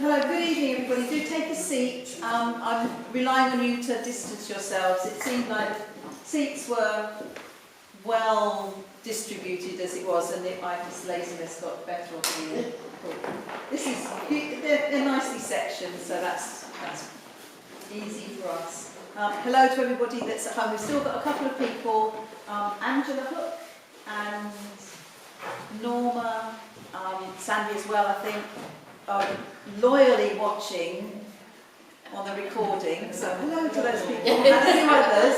Hello, good evening everybody. Do take a seat. I'm relying on you to distance yourselves. It seemed like seats were well distributed as it was, and my laziness got better on the This is, they're nicely sectioned, so that's easy for us. Hello to everybody that's at home. We've still got a couple of people, Angela Hook and Norma, Sandy as well, I think, are loyally watching on the recording, so hello to those people, and the others.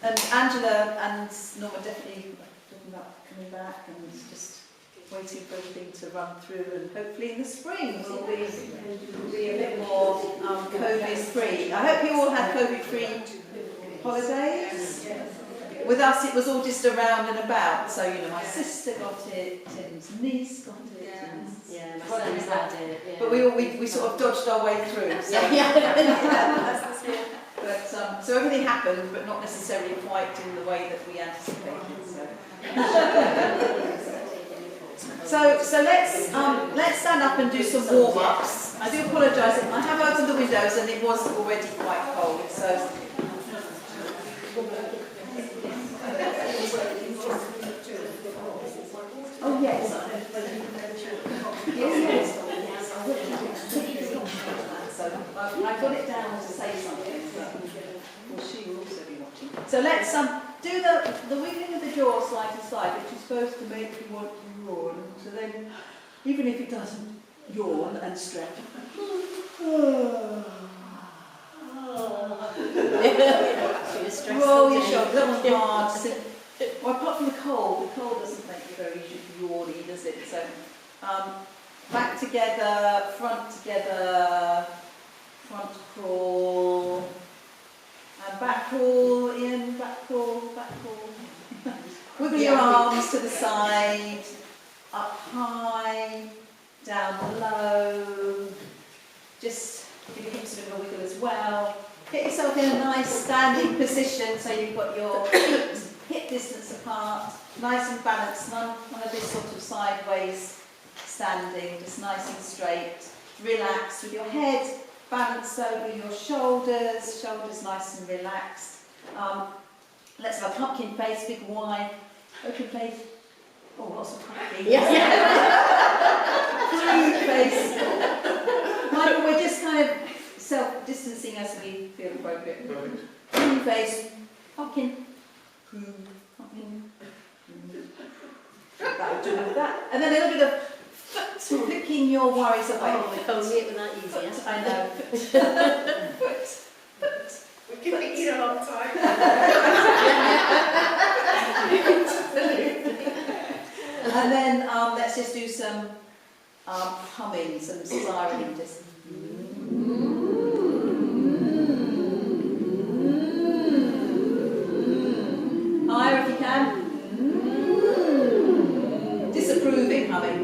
And Angela and Norma definitely talking about coming back and just waiting for everything to run through, and hopefully in the spring we'll be a bit more COVID-free. I hope you all had COVID-free holidays. With us it was all just around and about, so you know, my sister got it, Tim's niece got it, yeah, my son's had it, yeah. But we sort of dodged our way through. So. But, so everything happened, but not necessarily quite in the way that we anticipated. So let's stand up and do some warm-ups. I do apologise, I have opened the windows and it was already quite cold, so. Oh yes. Yes. So I got it down to say something, but she will also be watching. So let's do the wiggling of the jaw side to side, which is supposed to make you want to yawn. So then, even if it doesn't, yawn and stretch. Roll your shoulders, that one's hard. Well, apart from the cold doesn't make you very yawny, does it? So, back together, front crawl, and back crawl, in, back crawl. Wiggle your arms to the side, up high, down low. Just give your hips a bit of a wiggle as well. Get yourself in a nice standing position so you've got your feet hip distance apart, nice and balanced, none of this sort of sideways standing, just nice and straight. Relax with your head balanced over your shoulders nice and relaxed. Let's have a pumpkin face, big wide, open face. Oh, lots of coffee. Yes. Face. Michael, we're just kind of self-distancing as we feel appropriate. Clean face, pumpkin. That would do with that. And then a little bit of foot, flicking your worries away. Oh, if only it were that easy. I know. Foot. We've given it a long time. And then let's just do some humming, some siren, just. Higher if you can. Disapproving humming.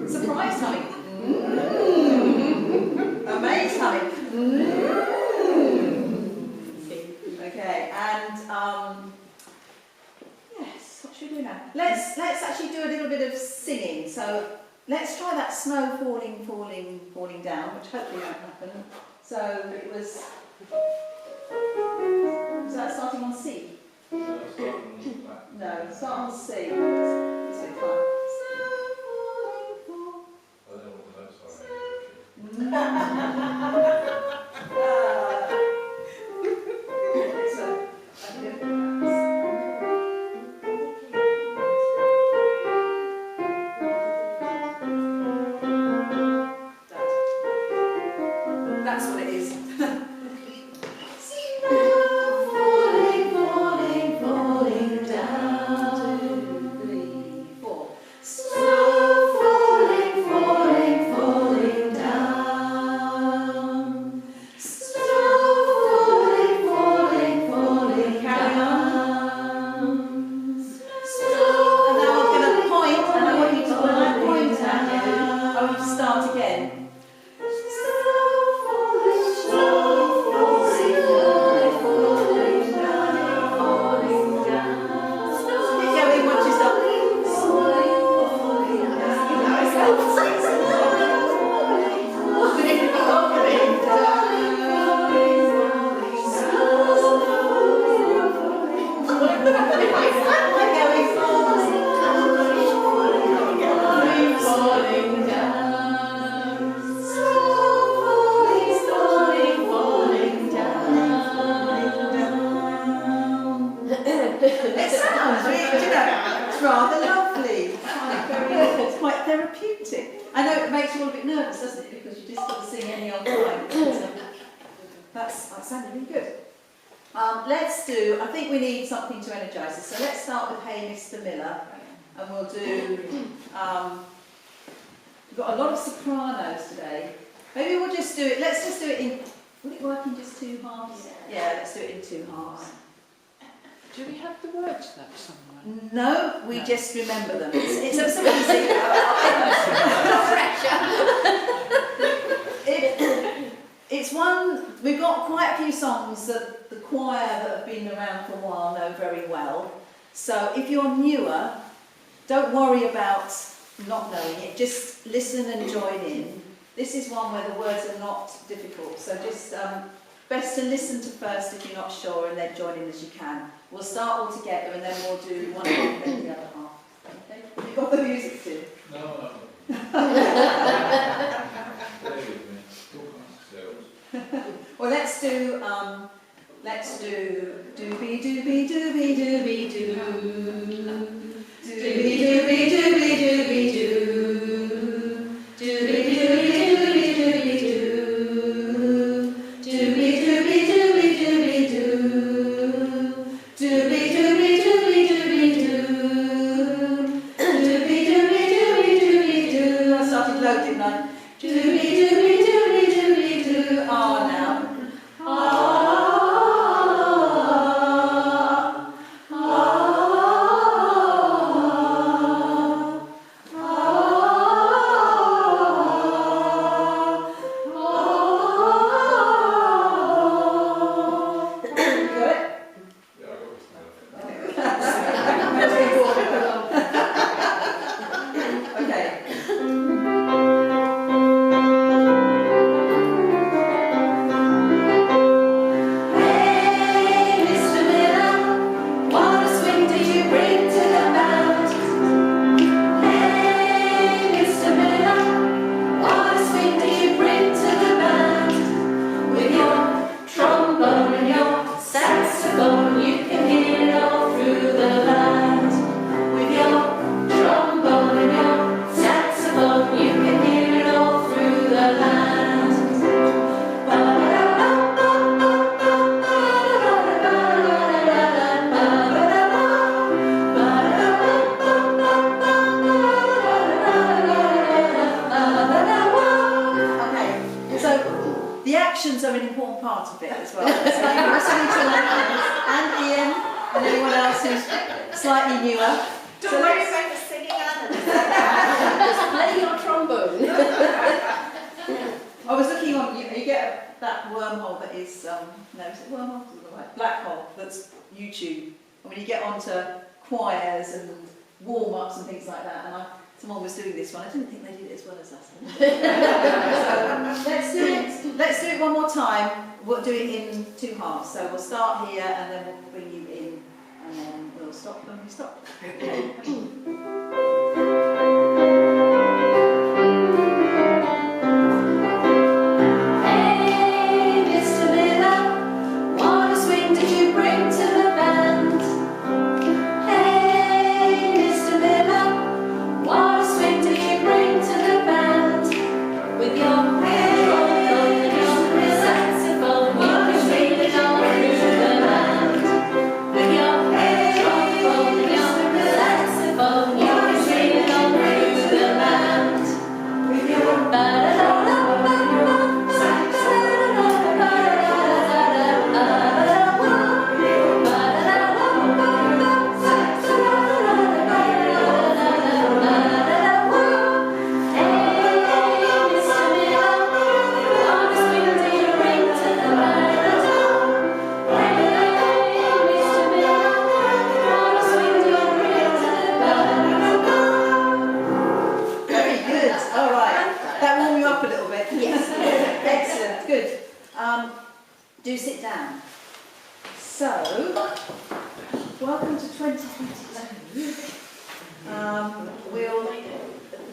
Surprised humming. Amazed humming. Okay, and yes, what should we do now? Let's actually do a little bit of singing. So let's try that snow falling down, which hopefully won't happen. So it was that starting on C? No, start on C. It's a bit fun. That's what it is. Snow falling, falling. It sounds really, it's rather lovely. It's quite therapeutic. I know it makes you all a bit nervous, doesn't it? Because you just got to sing any old time. That sounded really good. Let's do, I think we need something to energise us. So let's start with Hey Mr. Miller. And we'll do, we've got a lot of sopranos today. Maybe we'll just do it, let's just do it in, will it work in just 2 halves? Yeah, let's do it in 2 halves. Do we have the words to that somewhere? No, we just remember them. It's so easy. It's one, we've got quite a few songs that the choir that have been around for a while know very well. So if you're newer, don't worry about not knowing it, just listen and join in. This is one where the words are not difficult, so just best to listen to first if you're not sure and then join in as you can. We'll start all together and then we'll do one half and then the other half. Okay? You've got the music too. No. Well, let's do doobie doobie doobie doobie doo. Doobie doobie doobie doobie doo. Doobie doobie doobie doobie doo. Doobie doobie doobie doobie doo. Doobie doobie doobie doobie doo. Doobie doobie doobie doobie doo. I started low, didn't I? Doobie doobie doobie doobie doo. Ah, now. So we'll start here and then we'll bring you in and then we'll stop when we stop.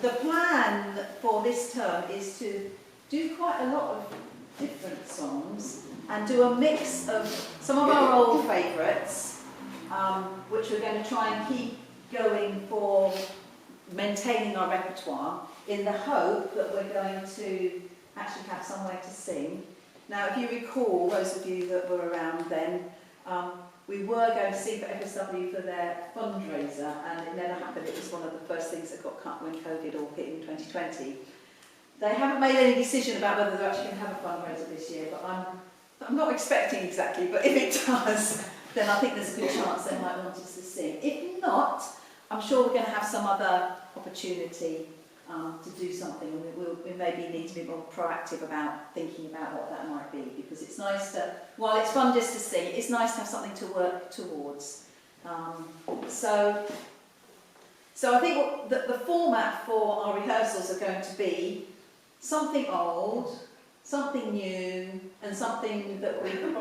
The plan for this term is to do quite a lot of different songs and do a mix of some of our old favourites which we're going to try and keep going for maintaining our repertoire, in the hope that we're going to actually have somewhere to sing. Now, if you recall, those of you that were around then, we were going to sing for FSW for their fundraiser, and it never happened. It was one of the first things that got cut when COVID all hit in 2020. They haven't made any decision about whether they're actually going to have a fundraiser this year, but I'm not expecting exactly, but if it does, then I think there's a good chance they might want us to sing. If not, I'm sure we're going to have some other opportunity to do something, and we maybe need to be more proactive about thinking about what that might be, because it's nice to, while it's fun just to sing, it's nice to have something to work towards. So I think the format for our rehearsals are going to be something old, something new, and something that we something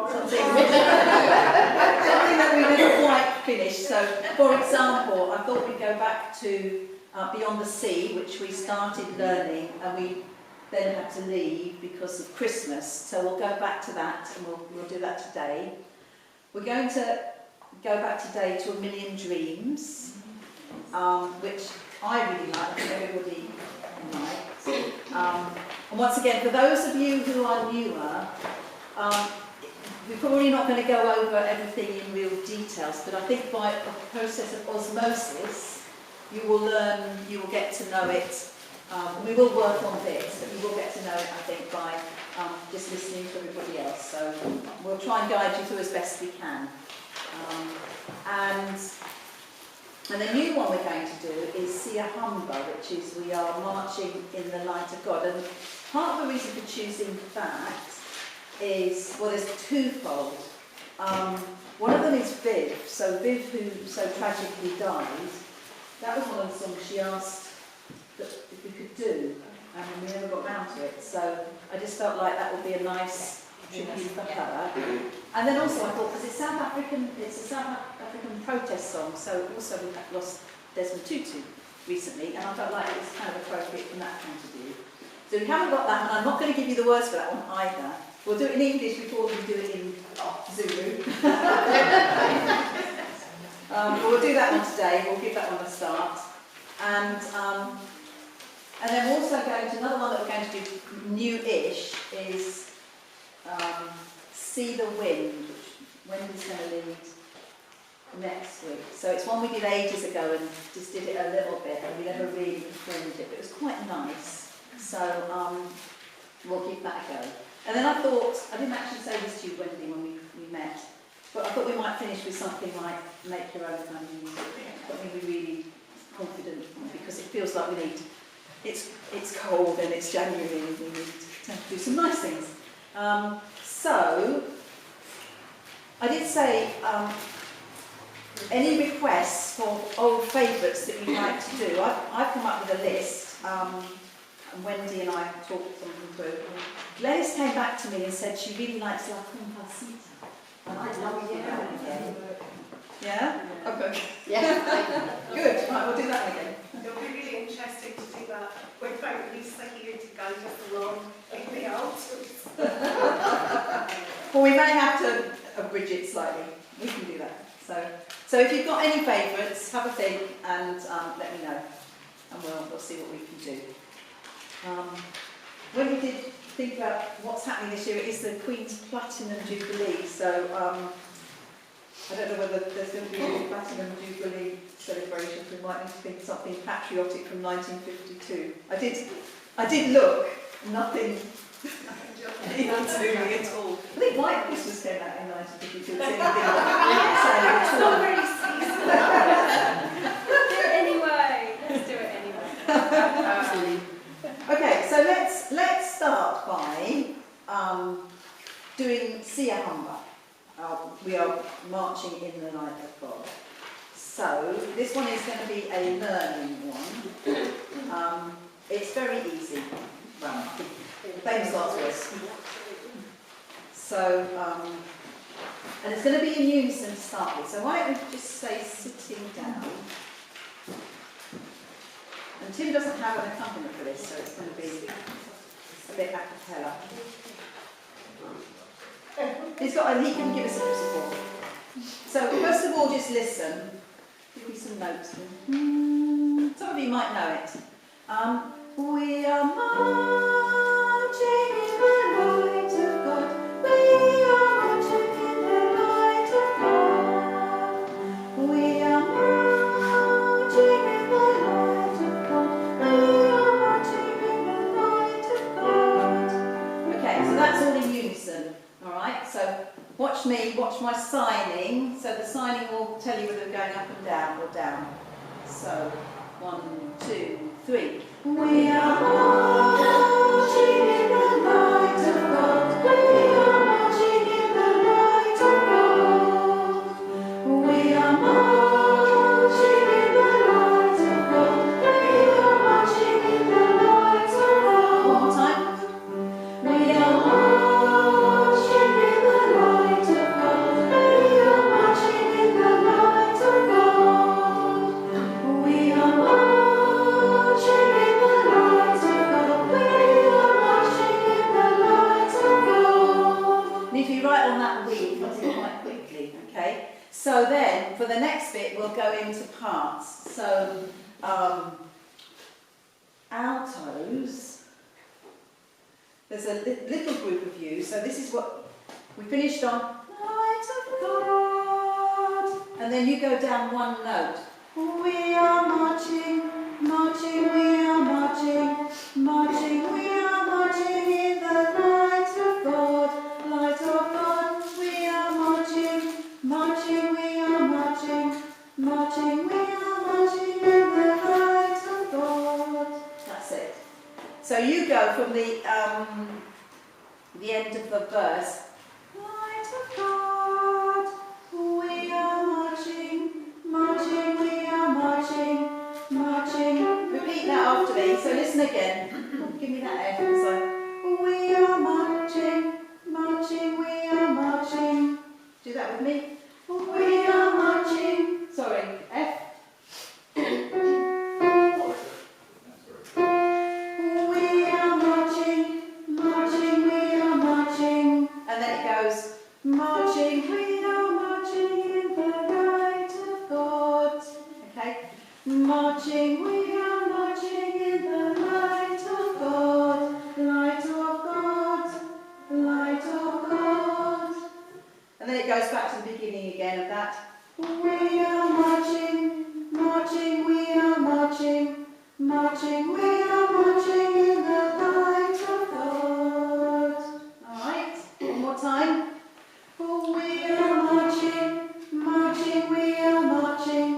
that we didn't quite finish. So, for example, I thought we'd go back to Beyond the Sea, which we started learning, and we then had to leave because of Christmas. So we'll go back to that, and we'll do that today. We're going to go back today to A Million Dreams, which I really like. I think everybody likes. And once again, for those of you who are newer, we're probably not going to go over everything in real details, but I think by a process of osmosis, you will learn, you will get to know it. We will work on bits, but you will get to know it, I think, by just listening to everybody else. So we'll try and guide you through as best we can. And the new one we're going to do is Siyahamba, which is we are marching in the light of God. And part of the reason for choosing that is, well, there's twofold. One of them is Viv. So Viv, who so tragically died, that was one of the songs she asked that if we could do, and we never got round to it. So I just felt like that would be a nice tribute for her. And then also I thought, because it's South African, it's a South African protest song, so also we have lost Desmond Tutu recently, and I felt like it was kind of appropriate from that point of view. So we haven't got that, and I'm not going to give you the words for that one either. We'll do it in English before we do it in Zulu. We'll do that one today. We'll give that one a start, and then we're also going to another one that we're going to do new-ish is See the Wind, which Wendy's going to lead next week. So it's one we did ages ago and just did it a little bit, and we never really performed it, but it was quite nice. So we'll give that a go. And then I thought, I didn't actually say this to you, Wendy, when we met, but I thought we might finish with something like Make Your Own Kind of Music. Something we're really confident in, because it feels like we need, it's cold and it's January and we need to do some nice things. So, I did say, any requests for old favourites that you'd like to do? I've come up with a list, and Wendy and I talked something through. Glenys came back to me and said she really likes La Compasita. And I'd love to do that one again. Yeah? Okay. Yeah. Good. Right, we'll do that one again. It'll be really interesting to do that without Lisa here to guide us along in the altars. Well, we may have to abridge it slightly. We can do that. So if you've got any favourites, have a think and let me know, and we'll see what we can do. When we did think about what's happening this year, it is the Queen's Platinum Jubilee. So I don't know whether there's going to be a Platinum Jubilee celebration. We might need to think of something patriotic from 1952. I did look, nothing appealed to me at all. I think White Christmas came out in 1952. It's the only thing that It's not very seasonal. Do it anyway. Let's do it anyway. Okay, so let's start by doing Siyahamba. We are marching in the light of God. So this one is going to be a learning one. It's very easy. Well, famous last words. So, and it's going to be in unison to start with. So why don't we just say sitting down. And Tim doesn't have an accompaniment for this, so it's going to be a bit a cappella. He can give us a bit of support. So first of all, just listen. Give me some notes. Some of you might know it. We are marching in the light of God. We are marching in the light of God. We are marching in the light of God. We are marching in the light of God. Okay, so that's all in unison. All right. So watch me. Watch my signing. So the signing will tell you whether we're going up and down or down. So 1, 2, 3. We are marching in the light of God. We are marching in the light of God. We are marching in the light of God. We are marching in the light of God. One more time. We are marching in the light of God. We are marching in the light of God. We are marching in the light of God. We are marching in the light of God. And if you write on that we, it comes in quite quickly, okay? So then, for the next bit, we'll go into parts. So, altos. There's a little group of you, so this is what we finished on. Light of God. And then you go down one note. We are marching, marching, we are marching, marching, we are marching in the light of God, light of God. We are marching, marching, we are marching, marching, we are marching in the light of God. That's it. So you go from the end of the verse. Light of God, we are marching, marching, we are marching, marching. Repeat that after me. So listen again. Give me that F. So we are marching, marching, we are marching. Do that with me. We are marching. Sorry, F. We are marching, marching, we are marching. And then it goes, marching, we are marching in the light of God. Okay? Marching, we are marching in the light of God. Light of God, light of God. And then it goes back to the beginning again of that. We are marching, marching, we are marching, marching, we are marching in the light of God. Alright, one more time. We are marching, marching, we are marching,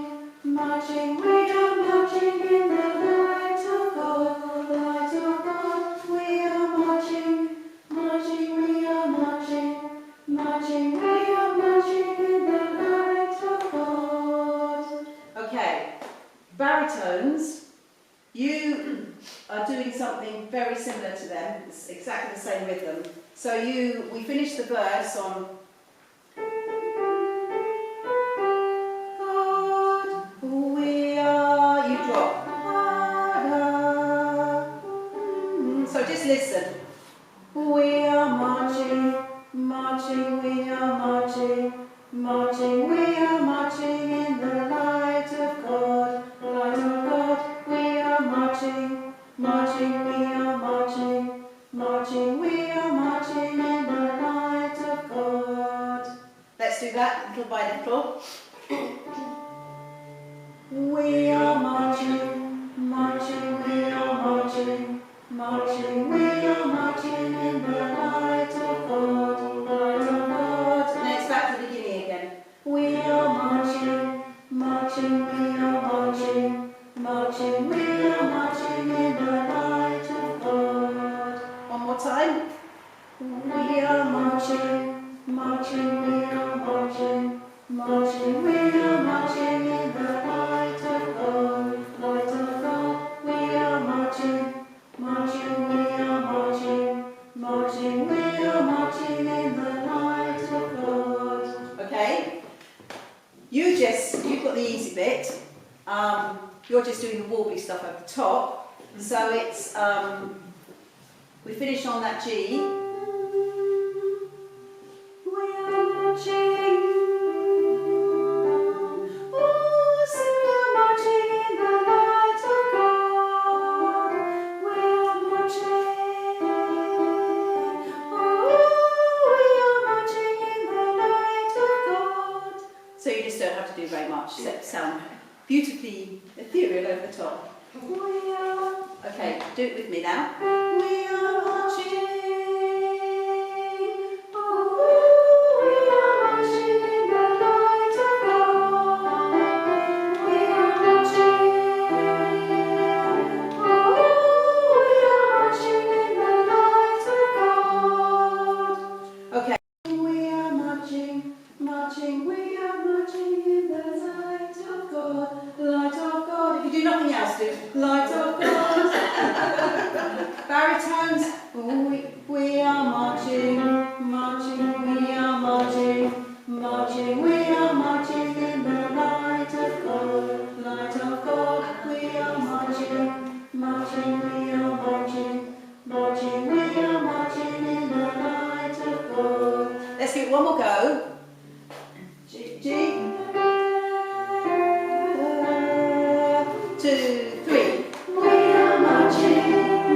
marching, we are marching in the light of God, light of God. We are marching, marching, we are marching, marching, we are marching in the light of God. Okay, baritones, you are doing something very similar to them. It's exactly the same rhythm. So we finish the verse on God, we are, you drop. So just listen. We are marching, marching, we are marching, marching, we are marching in the light of God, light of God. We are marching, marching, we are marching, marching, we are marching in the light of God. Let's do that little by little. We are marching, marching, we are marching, marching, we are marching in the light of God, light of God. And then it's back to the beginning again. We are marching, marching, we are marching, marching, we are marching in the light of God. One more time. We are marching, marching, we are marching, marching, we are marching in the light of God, light of God. We are marching, marching, we are marching, marching, we are marching in the light of God. Okay? You've got the easy bit. You're just doing the warbly stuff at the top. So it's, we finish on that G. We are marching, sound beautifully ethereal over the top. We are. Okay, do it with me now. We are marching. Oh, we are marching in the light of God. We are marching. Oh, we are marching in the light of God. Okay. We are marching, marching. We are marching in the light of God. Light of God. If you do nothing else, do light of God. Baritones. Oh, we are marching, marching. We are marching, marching. We are marching in the light of God. Light of God. We are marching, marching. We are marching, marching. We are marching in the light of God. Let's give it one more go. G, G. 2, 3. We are marching,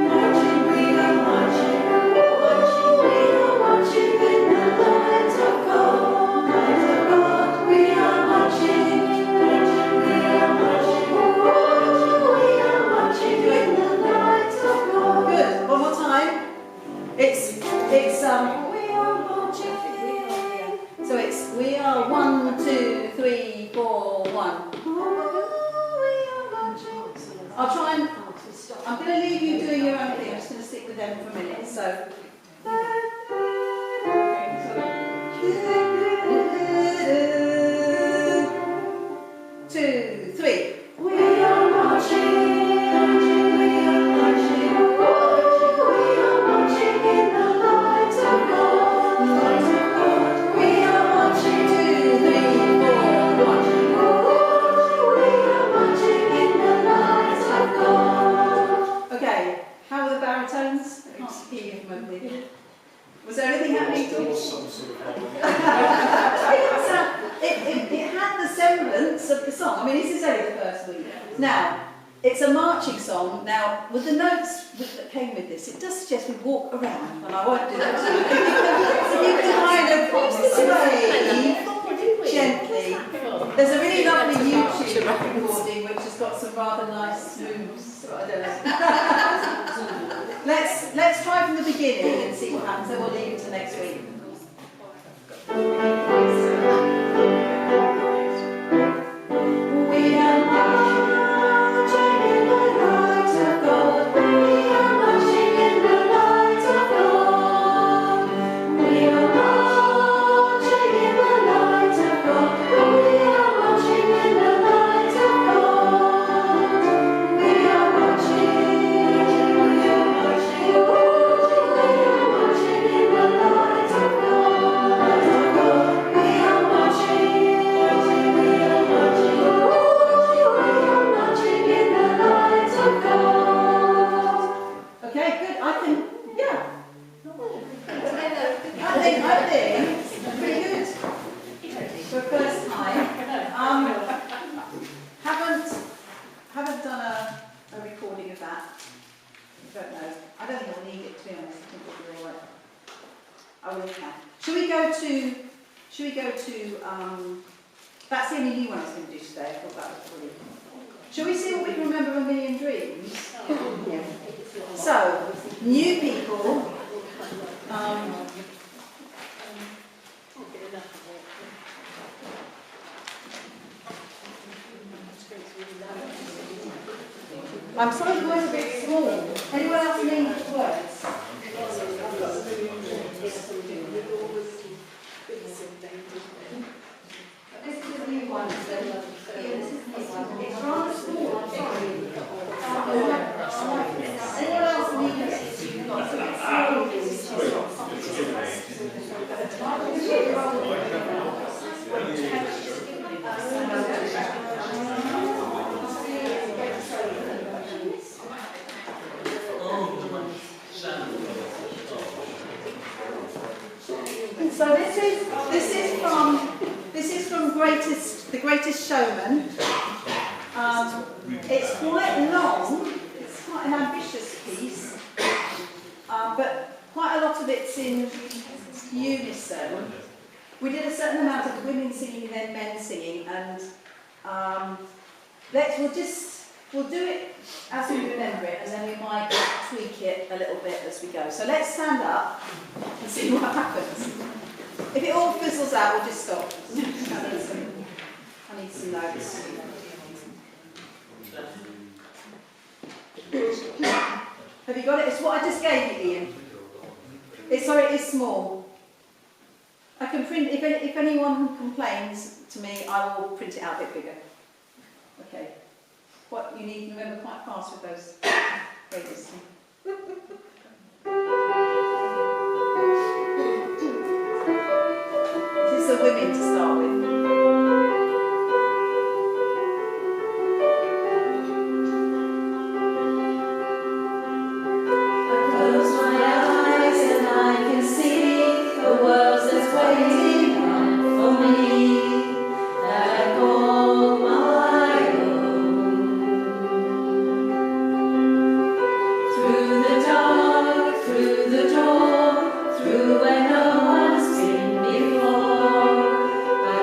marching. We are marching, marching. We are marching in the light of God. Light of God. We are marching, marching. We are marching. Oh, we are marching in the light of God. Good. One more time. It's we are marching. So it's we are 1, 2, 3, 4, 1. I'll try and. I'm going to leave you doing your own thing. I'm just going to stick with them for a minute. So. 2, 3. We are marching. We are marching. Oh, we are marching in the light of God. Light of God. We are marching. 2, 3, 4, 1. Oh, we are marching in the light of God. Okay. How are the baritones? I can't hear you from over here. Was there anything happening? There was some sort of It had the semblance of the song. I mean, this is only the first week. Now, it's a marching song. Now, with the notes that came with this, it does suggest we walk around, and I won't do that to you. So you can kind of sway gently. There's a really lovely YouTube recording which has got some rather nice moves. I don't know. Let's try from the beginning and see what happens. Then we'll leave it to next week. We are marching in the light of God. We are marching in the light of God. We are marching in the light of God. We are marching in the light of God. We are marching. We are marching. We are marching in the light of God. We are marching. We are marching. Okay, good. Yeah. I think pretty good for first time. Haven't done a recording of that. Don't know. I don't think I'll need it, to be honest. I think it'll be all right. I really can. Should we go to that's the only new one I was going to do today. I thought that was brilliant. Shall we see what we can remember of A Million Dreams? Yeah. So, new people. I'm sorry the words are a bit small. Anyone else need words? This is the new one. It's rather small, I'm sorry. Anyone else need it? So this is from The Greatest Showman. It's quite long. It's quite an ambitious piece, but quite a lot of it's in unison. We did a certain amount of women singing and then men singing, and We'll do it as we remember it, and then we might tweak it a little bit as we go. So let's stand up and see what happens. If it all fizzles out, we'll just stop. I need some notes. Have you got it? It's what I just gave you, Ian. Sorry, it is small. I can print, if anyone complains to me, I will print it out a bit bigger. Okay. What you need to remember quite fast with those phrases. This is the women to start with. Through where no one's been before, but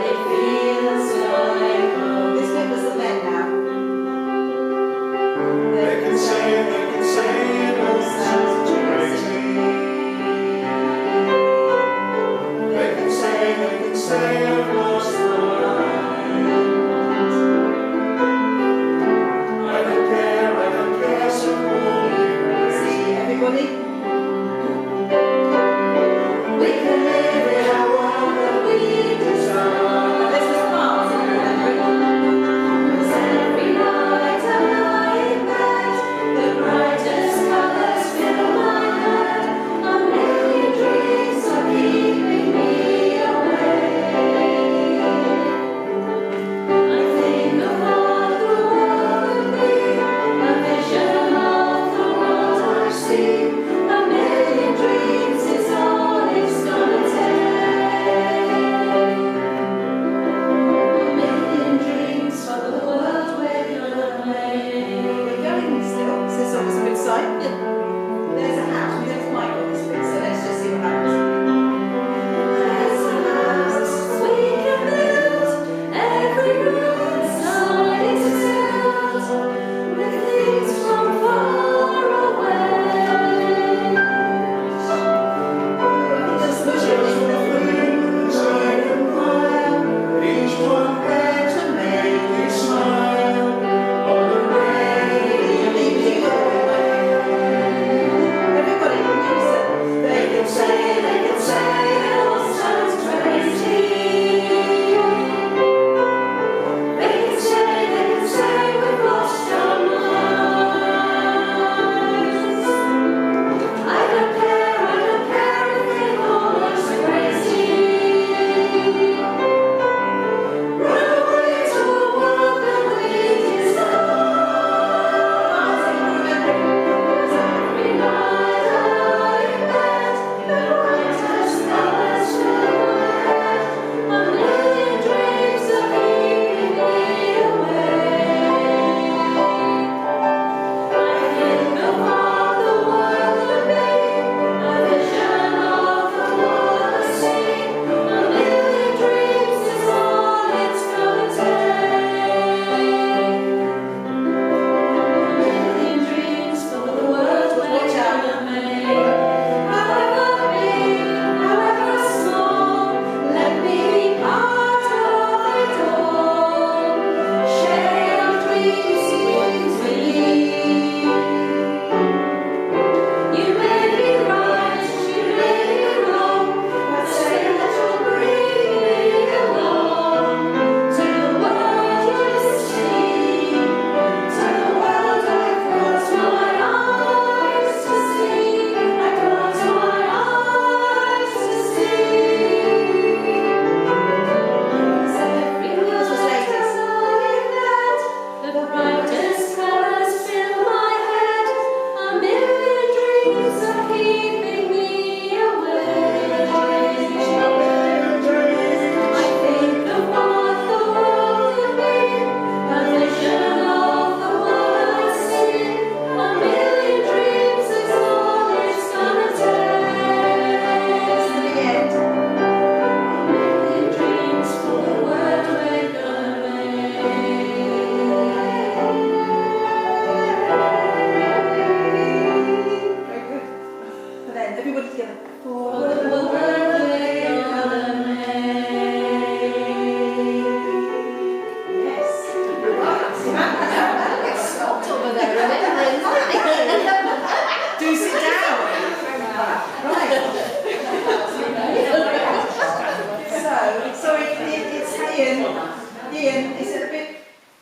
Ian, is it a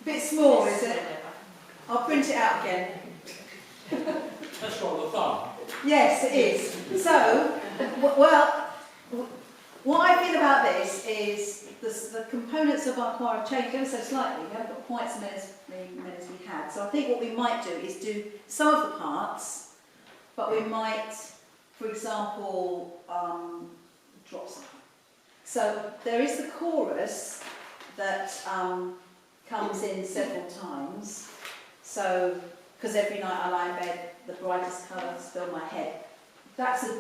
bit small, is it? I'll print it out again. That's rather fun. Yes, it is. So, well, what I feel about this is the components of our choir have changed ever so slightly. We haven't got quite so many as we had. So I think what we might do is do some of the parts, but we might, for example, drop some. So there is the chorus that comes in several times. So, because every night I lie in bed, the brightest colours fill my head. That's to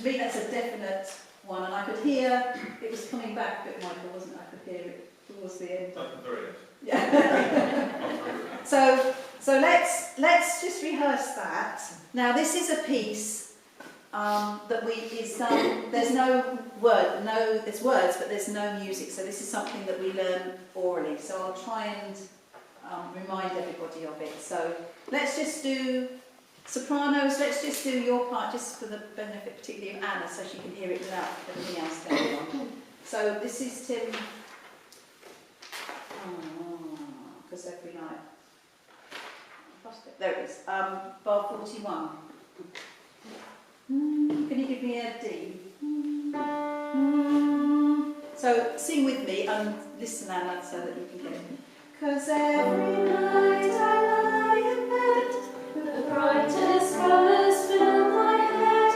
me that's a definite one, and I could hear it was coming back a bit, Michael, wasn't it? I could hear it towards the end. Very good. Yeah. So let's just rehearse that. Now this is a piece that is done. There's there's words, but there's no music. So this is something that we learn orally. So I'll try and remind everybody of it. So let's just do sopranos. Let's just do your part, just for the benefit, particularly of Anna, so she can hear it without everything else going on. So this is Tim. Because every night. There it is. Bar 41. Can you give me a D? So sing with me and listen, Anna, so that you can get it. 'Cause every night I lie in bed, the brightest colours fill my head,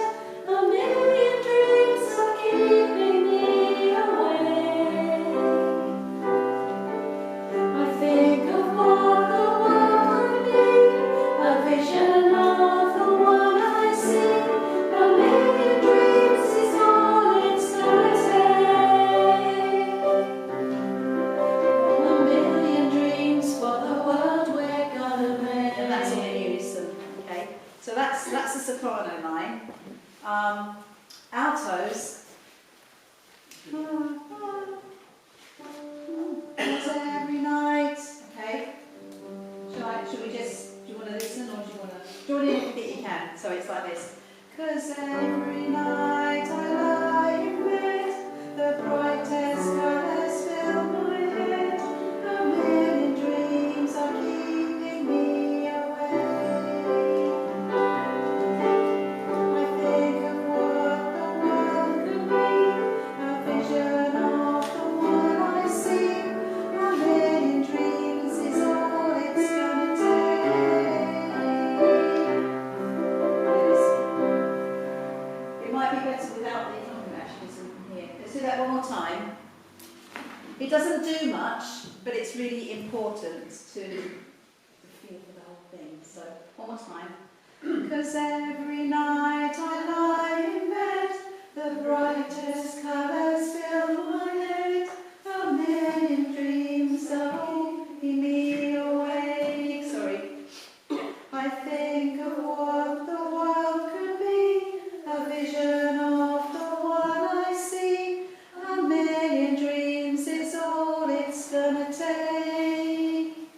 a million dreams are keeping me awake. I think of what the world could be, a vision of the one I see, a million dreams is all it's gonna take. A million dreams for the world we're gonna make. And that's all in unison, okay? So that's the soprano line. Altos. Every night, okay? Should we just, do you want to listen or do you want to join in if you can? So it's like this. 'Cause every night I lie in bed, the brightest colours fill my head, a million dreams are keeping me awake. I think of what the world could be, a vision of the one I see, a million dreams is all it's gonna take. It might be better without the actualism here. Let's do that one more time. It doesn't do much, but it's really important to feel for the whole thing. So, one more time. 'Cause every night I lie in bed, the brightest colours fill my head, a million dreams are keeping me awake. Sorry. I think of what the world could be, a vision of the one I see, a million dreams is all it's gonna take.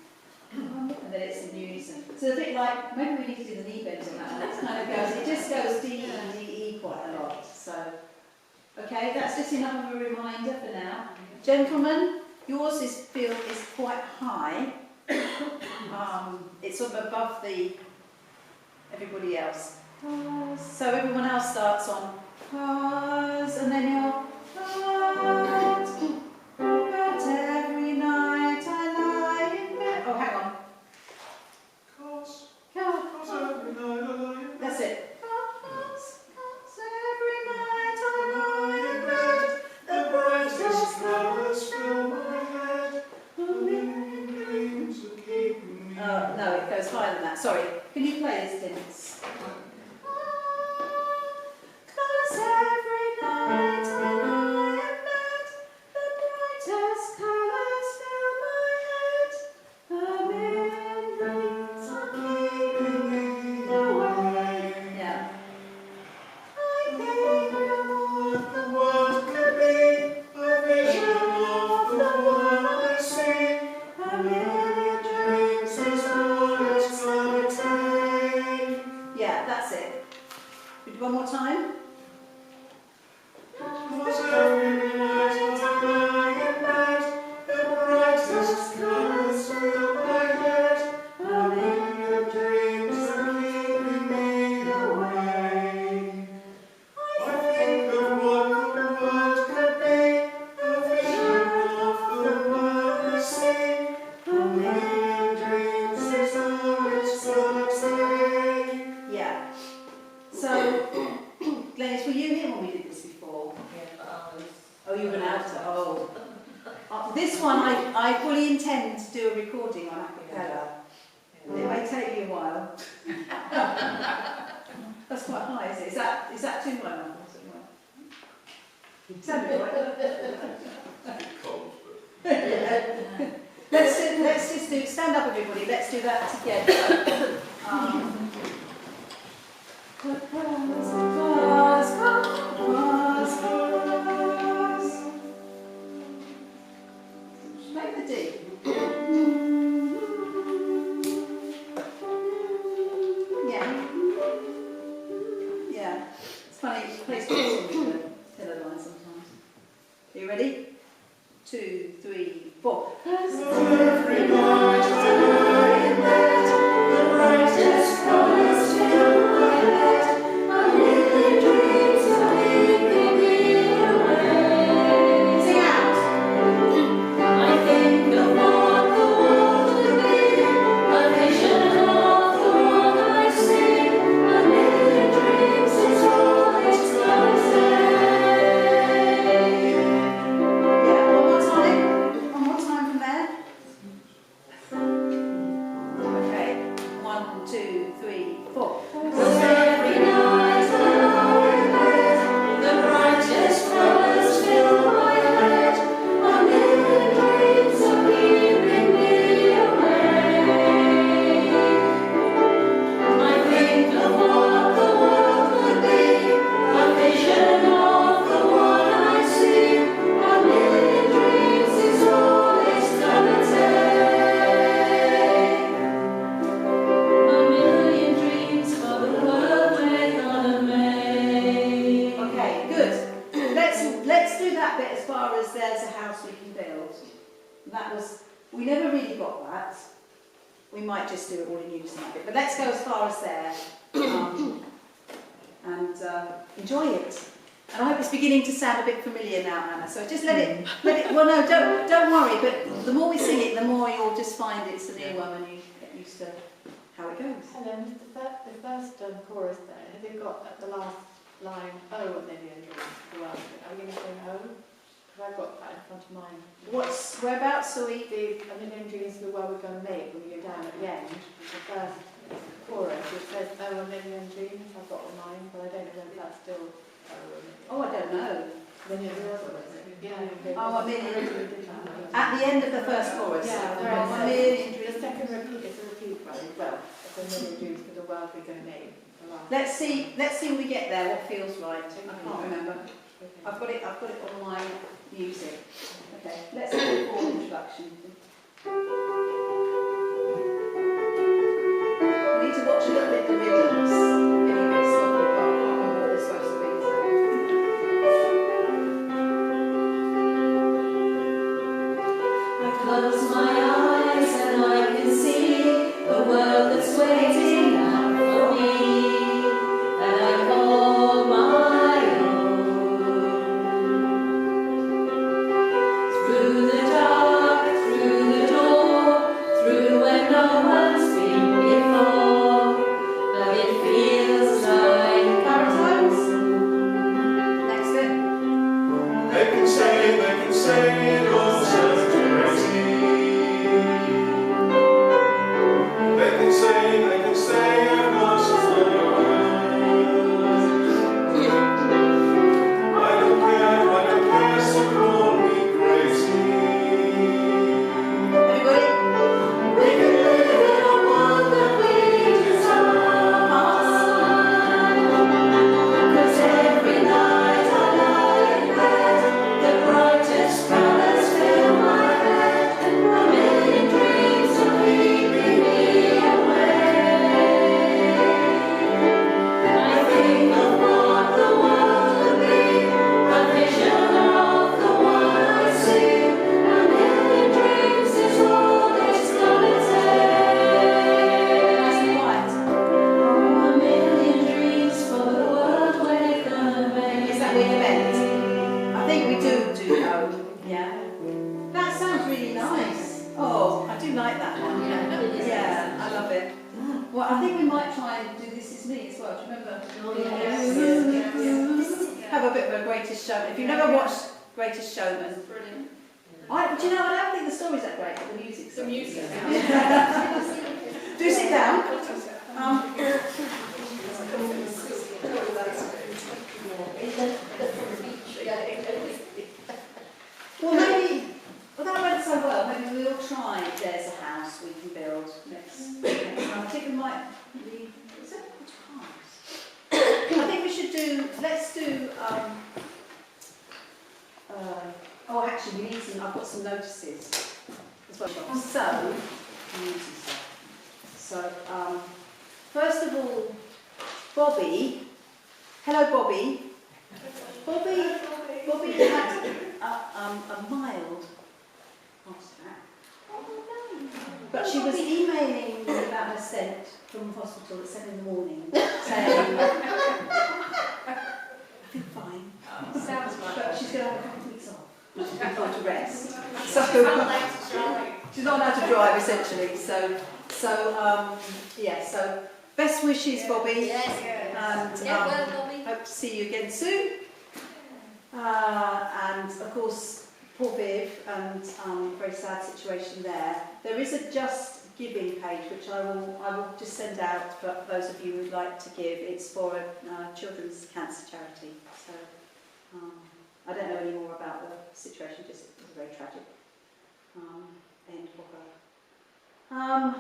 And then it's in unison. So a bit like, maybe we need to do the knee bends on that one. It kind of goes, it just goes D and D E quite a lot. So, okay, that's just enough of a reminder for now. Gentlemen, yours is quite high. It's sort of above everybody else. So everyone else starts on pause, and then you're but every night I lie in bed. Oh, hang on. That's it. Every night I lie in bed, the brightest colours fill my head, a million dreams are keeping me. No, it goes higher than that. Sorry. Can you play this, Dennis? 'Cause every night I lie in bed, the brightest colours fill my head, a million dreams are keeping me awake. Yeah. I think of what the world could be, a vision of the one I see, a million dreams is all it's gonna take. Yeah, that's one I fully intend to do a recording on a cappella. It may take you a while. That's quite high, is it? Is that too low? Sound right? Let's just do, stand up everybody, let's do that together. Play the D. Yeah. Yeah. It's funny, it plays with the pillar line sometimes. Are you ready? 2, 3, 4. Every night I lie in bed, the brightest colours fill my head. I really dreams of keeping me away. Sing out. I think of what the world could be, a vision of the one I see. A million dreams is all it's gonna say. Yeah, one more time. One more time from there. Okay. 1, 2, 3, 4. Every night I lie in bed, the brightest colours fill my head. A million dreams are keeping me away. I think of what the world could be, a vision of the one I see. A million dreams is all it's gonna take. A million dreams for the world we're gonna make. Okay, good. Let's do that bit as far as there's a house we can build. That was, we never really got that. We might just do it all in unison a bit, but let's go as far as there and enjoy it. And I hope it's beginning to sound a bit familiar now, Anna. So just let it. Well, no, don't worry. But the more we sing it, the more you'll just find it's an earworm and you get used to how it goes. Helen, the first chorus there, have you got at the last line, oh, a million dreams for the world? Are you going to sing oh? Because I've got that in front of mine. Whereabouts are we? A million dreams for the world we're going to make, when we go down at the end, the first chorus, it says, oh, a million dreams, I've got on mine, but I don't know if that's still oh, a million. Oh, I don't know. Yeah. Oh, a million. At the end of the first chorus. Yeah, Oh, where a it million says, dreams. the second repeat is a repeat one as well. It's a million dreams for the world we're going to make. The last. Let's see when we get there what feels right. I can't remember. I've got it on my music. Okay, let's do a full introduction. We need to watch a little bit the rhythms. Anyway, it's not really well, I can't remember what they're supposed to be. I close my eyes and I can see the world that's waiting out for me, and I call my own. Through the dark, through the door, through where no one's been before, but it feels like Baritones. Next bit. They can say it all sounds crazy. They can say I've lost my way. I don't care, so call me crazy. Everybody. we can live in a world that we desire. 'Cause every night I lie in bed, the brightest colours fill my head. A million dreams are keeping me away. I think of what the world could be, a vision of the one I see. A million dreams is all it's gonna take. Nice and quiet. Oh, a million dreams for the world we're gonna make. Is that what you meant? I think we do know. Yeah. That sounds really nice. Oh, I do like that one. Yeah, I love it. Well, I think we might try and do This Is Me as well. Do you remember? Yes. Have a bit of a Greatest Showman. If you've never watched Greatest Showman, brilliant. Do you know, I don't think the story's that great, but the music's The music. Do sit down. Well, maybe, well, that went so well, maybe we'll try There's a House We Can Build next time. I think we might be, is that which part? I think we should do, let's do, oh, actually, we need some, I've got some notices as well. So, first of all, Bobby, hello Bobby. Bobby had a mild heart attack. But she was emailing me about her sent from the hospital at 7 in the morning, saying, I feel fine. Sounds like But she's going to have a couple of weeks off. She's going to rest. So, she's not allowed to drive, essentially. So best wishes, Bobby. Yes. And Get well, Bobby. hope to see you again soon. And of course, poor Viv, and very sad situation there. There is a Just Giving page which I will just send out for those of you who would like to give. It's for a children's cancer charity. So I don't know any more about the situation. Just it was a very tragic end for her.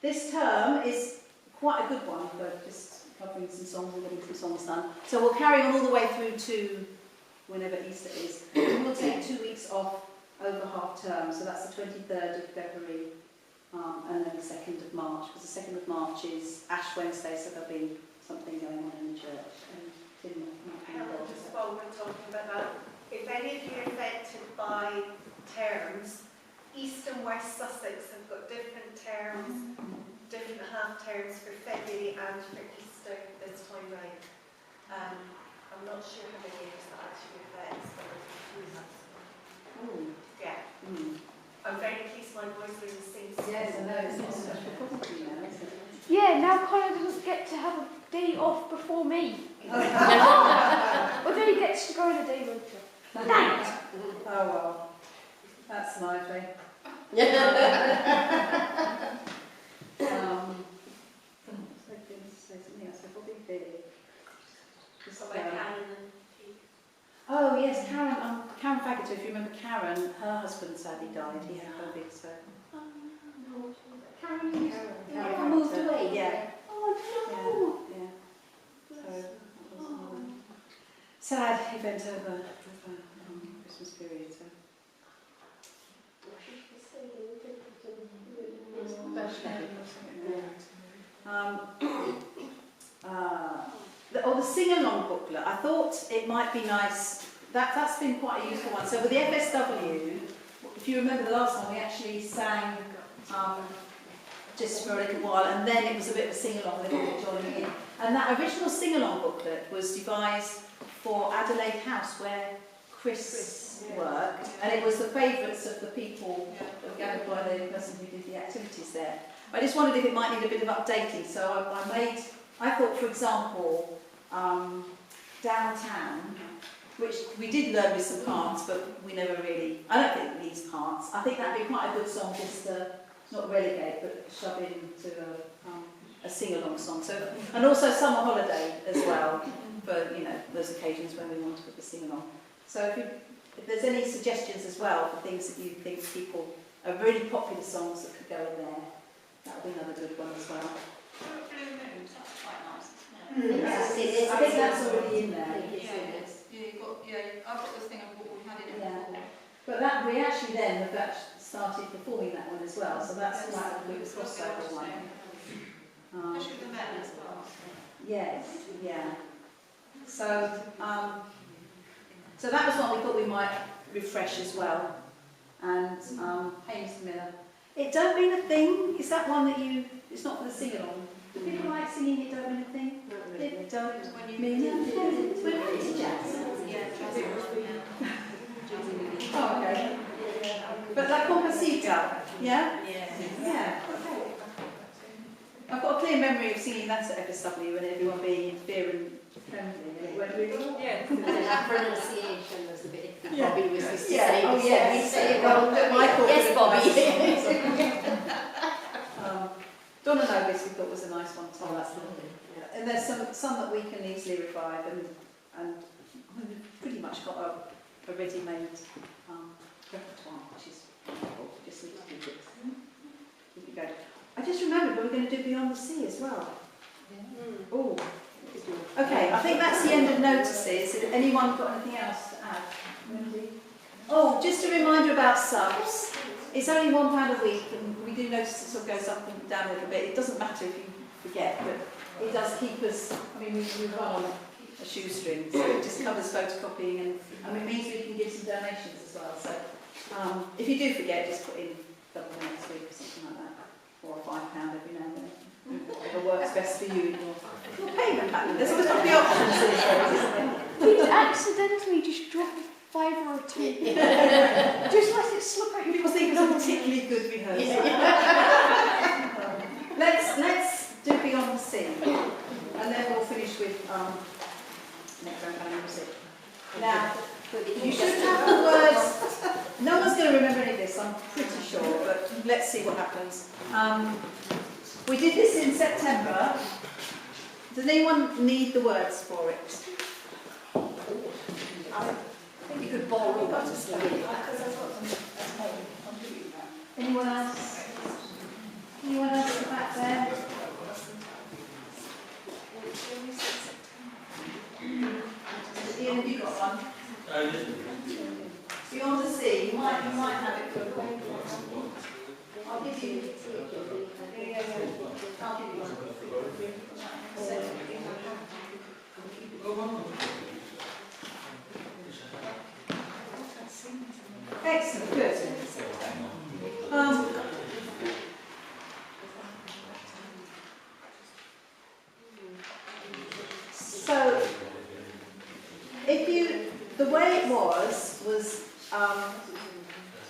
This term is quite a good one for just covering some songs and getting some songs done. So we'll carry on all the way through to whenever Easter is. We'll take 2 weeks off over half term, so that's the 23rd of February and then the 2nd of March, because the 2nd of March is Ash Wednesday, so there'll be something going on in the church. And Helen, just while we're talking about that, if any of you are affected by terms, East and West Sussex have got different terms, different half terms for February and for Easter this time round. I'm not sure how many years that actually affects, but yeah. I'm very pleased my boys are in the same school. Yes, I know, it's not so much of a problem for you now, is it? Yeah, now Connor doesn't get to have a day off before me. Although he gets to go on a day later. Thanks. Oh well, that's lively. Oh yes, Karen Faggot, if you remember Karen, her husband sadly died, he had COVID, so... Karen moved away. Yeah. Oh Yeah. So, that was sad event over Christmas period, so... The sing-along booklet, I thought it might be nice, that's been quite a useful one. So with the FSW, if you remember the last one, we actually sang just for a little while, and then it was a bit of a sing-along, a little bit joining in. And that original sing-along booklet was devised for Adelaide House, where Chris worked, and it was the favourites of the people that were gathered by the person who did the activities there. I just wondered if it might need a bit of updating, so I thought, for example, Downtown, which we did learn with some parts, but we never really, I don't think it needs parts. I think that'd be quite a good song just to, not relegate, but shove into a sing-along song. So, and also Summer Holiday as well, for, you know, those occasions when we want to put the sing-along. So if there's any suggestions as well for things that you think people are really popular songs that could go in there, that would be another good one as well. Blue Moon, that's quite nice. Yes, I think that's already in there. I've got this thing of what we had in it before. But that we actually then have started performing that one as well, so that's quite a good crossover one. Especially the men as well. Yes, yeah. So, so that was one we thought we might refresh as well. And hey, Mr. Miller, It Don't Mean a Thing, is that one that you, it's not for the sing-along? Do people like singing It Don't Mean a Thing? It don't mean a thing. We're ready to jazz. Oh, okay. But La Compasita, yeah? Yeah. Okay. I've got a clear memory of singing that at FSW and everyone being in fear and friendly, and it went really well. Yeah. That pronunciation was a bit iffy. Yeah. Bobby was used to Yeah, saying oh, it, yes. we say it wrong, don't we? Michael Yes, did Bobby. Donna Novis we thought was a nice one too. Oh, that's lovely. Yeah. And there's some that we can easily revive, and we've pretty much got a ready-made repertoire, which is wonderful. We just need to keep it going. I just remembered we were going to do Beyond the Sea as well. Oh, okay. I think that's the end of notices. Has anyone got anything else to add? Oh, just a reminder about subs. It's only £1 a week, and we do notice it sort of goes up and down a little bit. It doesn't matter if you forget, but it does keep us. I mean, we run on a shoestring, so it just covers photocopying, and it means we can give some donations as well. So, if you do forget, just put in double next week or something like that, or £5 every now and then. Whatever works best for you in your payment pattern. There's always got to be options in there. Please accidentally just drop a £5 or £2. Just let it slip out your People think it's a particularly good rehearsal. Let's do Beyond the Sea, and then we'll finish with next round of music. Now, you should have the words. No one's going to remember any of this, I'm pretty sure, but let's see what happens. We did this in September. Does anyone need the words for it? I think you could borrow that to study. Anyone else? Anyone else back there? Ian, have you got one? Beyond the Sea. You might have it for a break. I'll give you. I'll give you one. Excellent, good. So, if you, the way it was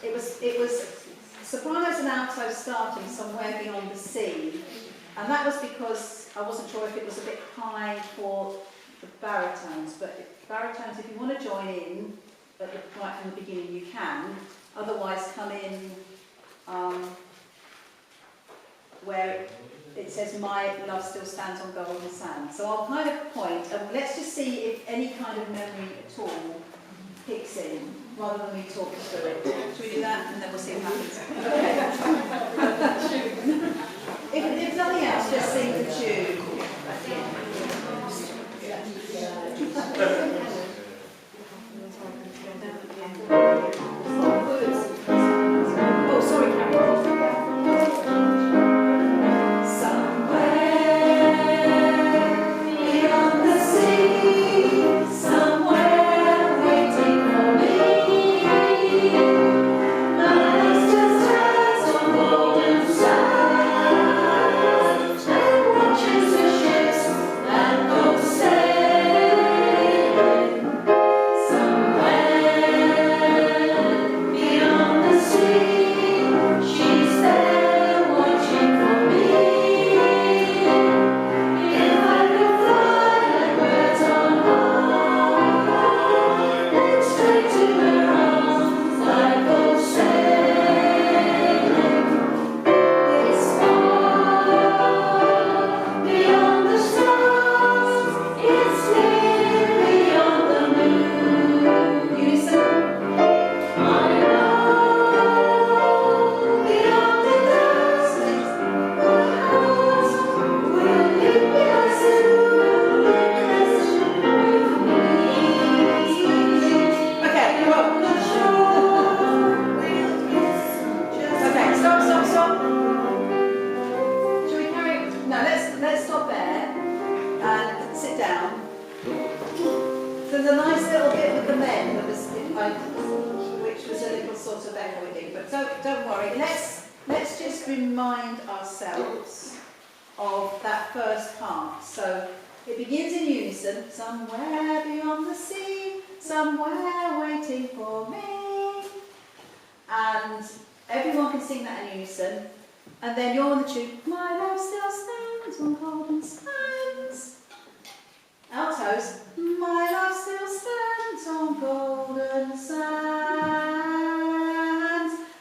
it was sopranos and altos starting somewhere beyond the sea, and that was because I wasn't sure if it was a bit high for the baritones, but baritones, if you want to join in right from the beginning, you can. Otherwise, come in where it says "My love still stands on golden sand." So I'll kind of point, and let's just see if any kind of memory at all kicks in, rather than me talking through it. Should we do that, and then we'll see what happens? Okay. If nothing else, just sing the tune. Oh, sorry, Karen. Don't worry, let's just remind ourselves of that first part. So it begins in unison, somewhere beyond the sea, somewhere waiting for me. And everyone can sing that in unison. And then you're on the tune, my love still stands on golden sands. Altos. My love still stands on golden sands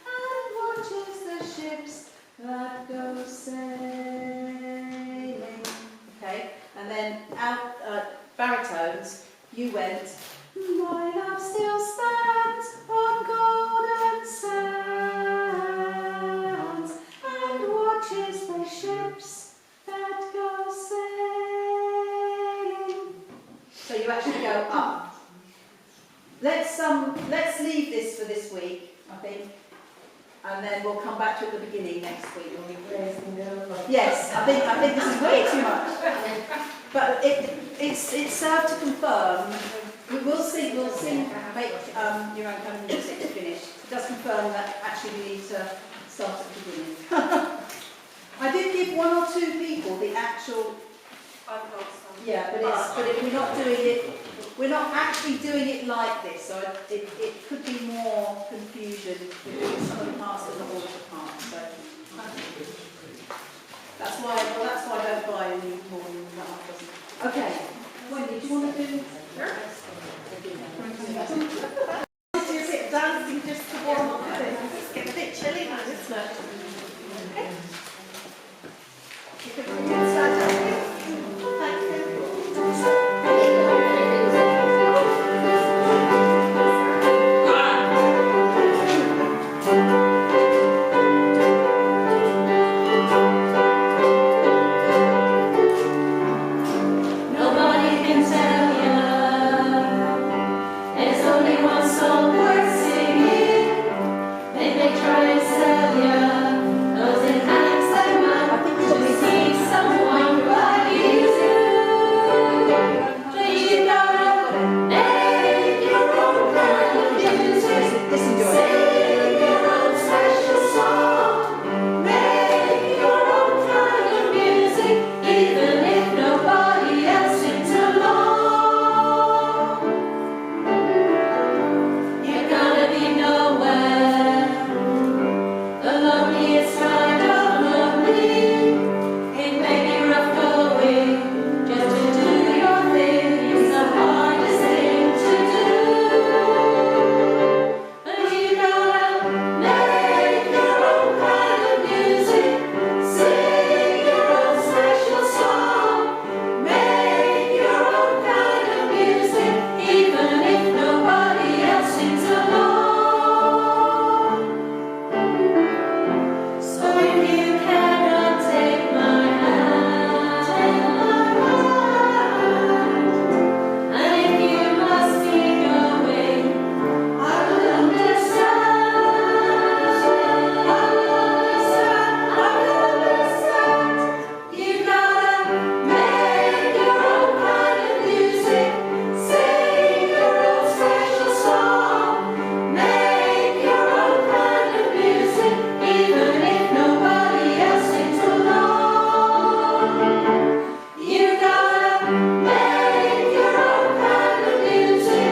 and watches the ships that go sailing. Okay, and then baritones, you went. My love still stands on golden sands and watches the ships that go sailing. So you actually go up. Let's leave this for this week, I think, and then we'll come back to it at the beginning next week. Yes, I think this is way too much. But it's served to confirm. We'll see, make your own kind of music to finish. It does confirm that actually we need to start at the beginning. I did give one or two people the actual, I've got some. yeah, but we're not actually doing it like this, so it could be more confusion with some of the parts that are not all the parts. So that's why I don't buy any more than that. Okay, Wendy, do you want to do? Sure. Dancing just to warm up a bit. It's getting a bit chilly now, isn't it? You can stand up. Thank you. Nobody can tell you there's only one song worth singing. They may try and sell you those enhanced that might see someone like you. But you gotta make your own kind of music. Sing your own special song. Make your own kind of music, even if nobody else sings along. You're gonna be nowhere, the loneliest kind of lonely. It may be rough going, just to do your thing is the hardest thing to do. But you gotta make your own kind of music, sing your own special song. Make your own kind of music, even if nobody else sings along. So if you cannot take my hand, and if you must be going, I will understand. You gotta make your own kind of music, sing your own special song. Make your own kind of music, even if nobody else sings along. You gotta make your own kind of music,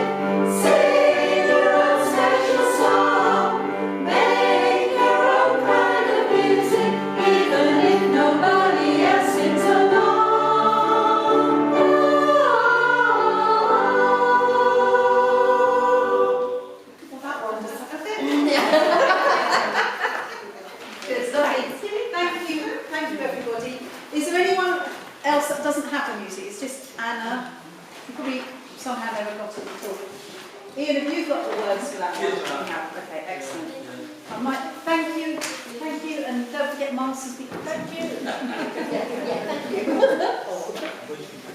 sing your own special song. Make your own kind of music, even if nobody else sings along. Well, that one does have a bit. Good, lovely. Thank you everybody. Is there anyone else that doesn't have the music? It's just Anna. You probably somehow never got it at all. Ian, have you got the words for that one? Yes, ma'am. You have. Okay, excellent. I might thank you, and don't forget Marcy's. Thank you. Yeah, thank you.